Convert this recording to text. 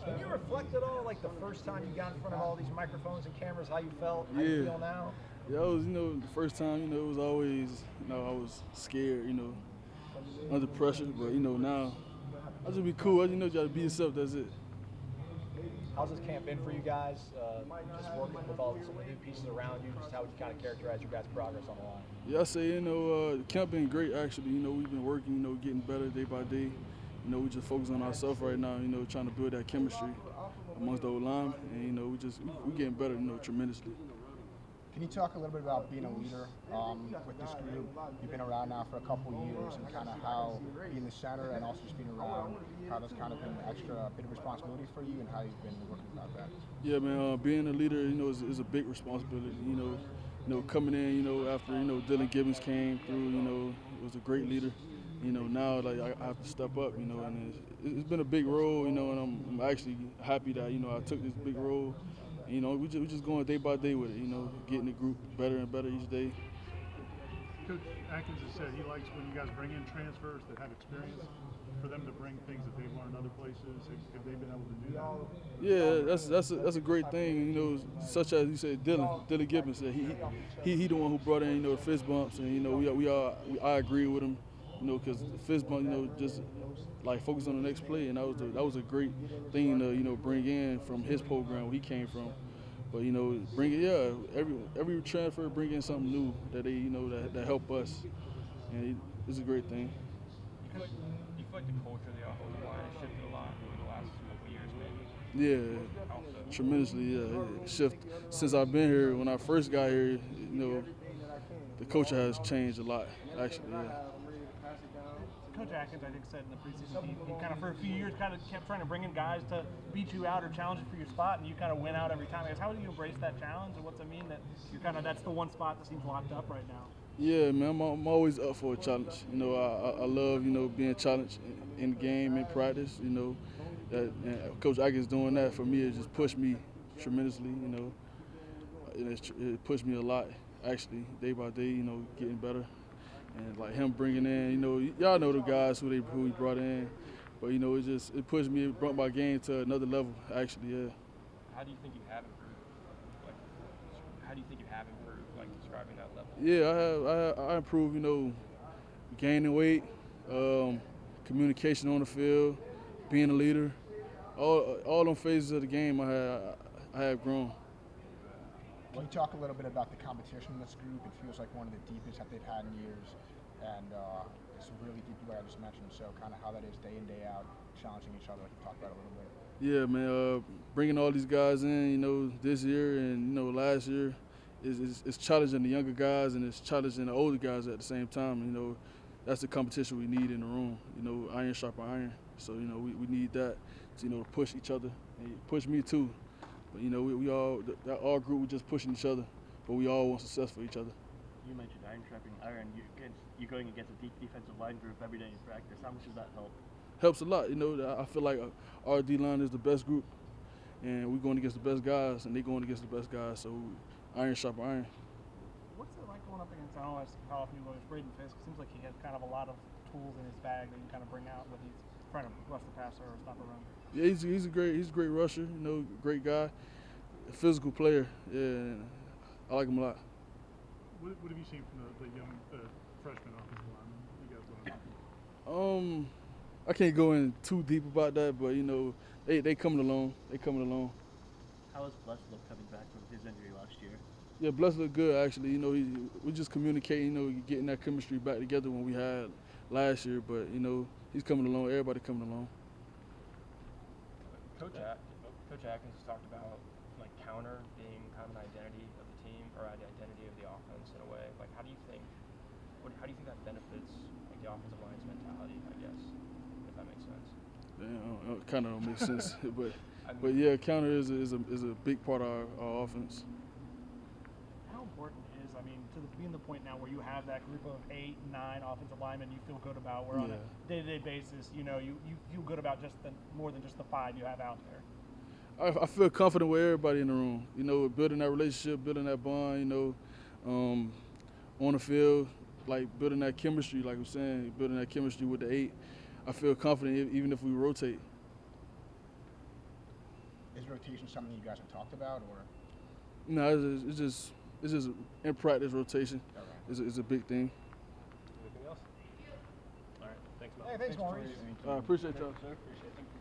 Can you reflect at all, like the first time you got in front of all these microphones and cameras, how you felt, how you feel now? Yeah, I was, the first time, it was always, I was scared, under pressure. But, now I just be cool. Try to be yourself. That's it. How's this camp been for you guys? Just working with all some of the new pieces around you, just how would you kind of characterize your guys' progress on the line? Yeah, I say, the camp been great, actually. We've been working, getting better day by day. We just focus on ourselves right now, trying to build that chemistry amongst the O-linemen. And, we getting better, tremendously. Can you talk a little bit about being a leader with this group? You've been around now for a couple of years, and kind of how being the center and also just being around, how that's kind of been an extra bit of responsibility for you, and how you've been working about that. Yeah, man. Being a leader, is a big responsibility. Coming in, after Dillan Gibbons came through, was a great leader. Now like I have to step up, and it's been a big role, and I'm actually happy that I took this big role. We just going day by day with it, getting the group better and better each day. Coach Atkins has said he likes when you guys bring in transfers that have experience for them to bring things that they've learned other places. Have they been able to do that? Yeah, that's a great thing, such as you said, Dillan Gibbons said he the one who brought in, the fist bumps, and I agree with him, because the fist bump, just like focus on the next play, and that was a great thing to bring in from his program where he came from. But every transfer bring in something new that they that help us, and it's a great thing. You feel like the culture of the offensive line has shifted a lot over the last couple of years, maybe? Yeah, tremendously. Yeah, it shift since I've been here. When I first got here, the culture has changed a lot. Actually, yeah. Coach Atkins, I think, said in the preseason he kind of for a few years kind of kept trying to bring in guys to beat you out or challenge you for your spot, and you kind of win out every time. I guess, how do you embrace that challenge, and what's it mean that you're that's the one spot that seems locked up right now? Yeah, man, I'm always up for a challenge. I love being challenged in the game, in practice. That and Coach Atkins doing that for me, it just pushed me tremendously. It pushed me a lot, actually, day by day. Getting better. And like him bringing in, y'all know the guys who he brought in, but it pushed me, it brought my game to another level. Actually, yeah. How do you think you have improved? How do you think you have improved? Like describing that level. Yeah, I improved. Gaining weight, communication on the field, being a leader. All them phases of the game, I have grown. Can you talk a little bit about the competition in this group? It feels like one of the deepest that they've had in years, and it's really deep, like I just mentioned. So kind of how that is day in, day out, challenging each other, like you talked about a little bit. Yeah, man, bringing all these guys in, this year and, last year, it's challenging the younger guys and it's challenging the older guys at the same time. That's the competition we need in the room, iron sharpen iron. So, we need that to, push each other and push me too. But we all, that all group, we just pushing each other, but we all want success for each other. You mentioned iron sharpening iron. You're going against a deep defensive line group every day in practice. How much does that help? Helps a lot. I feel like our D-line is the best group, and we're going against the best guys, and they're going against the best guys. So iron sharpen iron. What's it like going up against, I don't know how often you look at Braden Fisk? It seems like he has kind of a lot of tools in his bag that you can kind of bring out when he's trying to rush the passer or stop a run. Yeah, he's a great rusher. Great guy, a physical player. Yeah, I like him a lot. What have you seen from the young freshman offensive lineman you guys learned? I can't go in too deep about that, but they coming along. How is Bless look coming back from his injury last year? Yeah, Bless look good actually. We just communicating. Getting that chemistry back together when we had last year. But he's coming along. Everybody coming along. Coach Atkins has talked about like counter being kind of an identity of the team or an identity of the offense in a way. Like, how do you think that benefits like the offensive line's mentality? I guess, if that makes sense. Yeah, it kind of don't make sense, but yeah, counter is a big part of our offense. How important is, to being the point now where you have that group of 8, 9 offensive linemen you feel good about, where on a day-to-day basis, you feel good about more than just the 5 you have out there? I feel confident with everybody in the room. Building that relationship, building that bond. On the field, like building that chemistry, like I'm saying, building that chemistry with the 8. I feel confident even if we rotate. Is rotation something you guys have talked about, or? No, it's just in practice rotation is a big thing. Anything else? All right. Thanks, Mel. Hey, thanks, Maurice. I appreciate y'all. Appreciate it.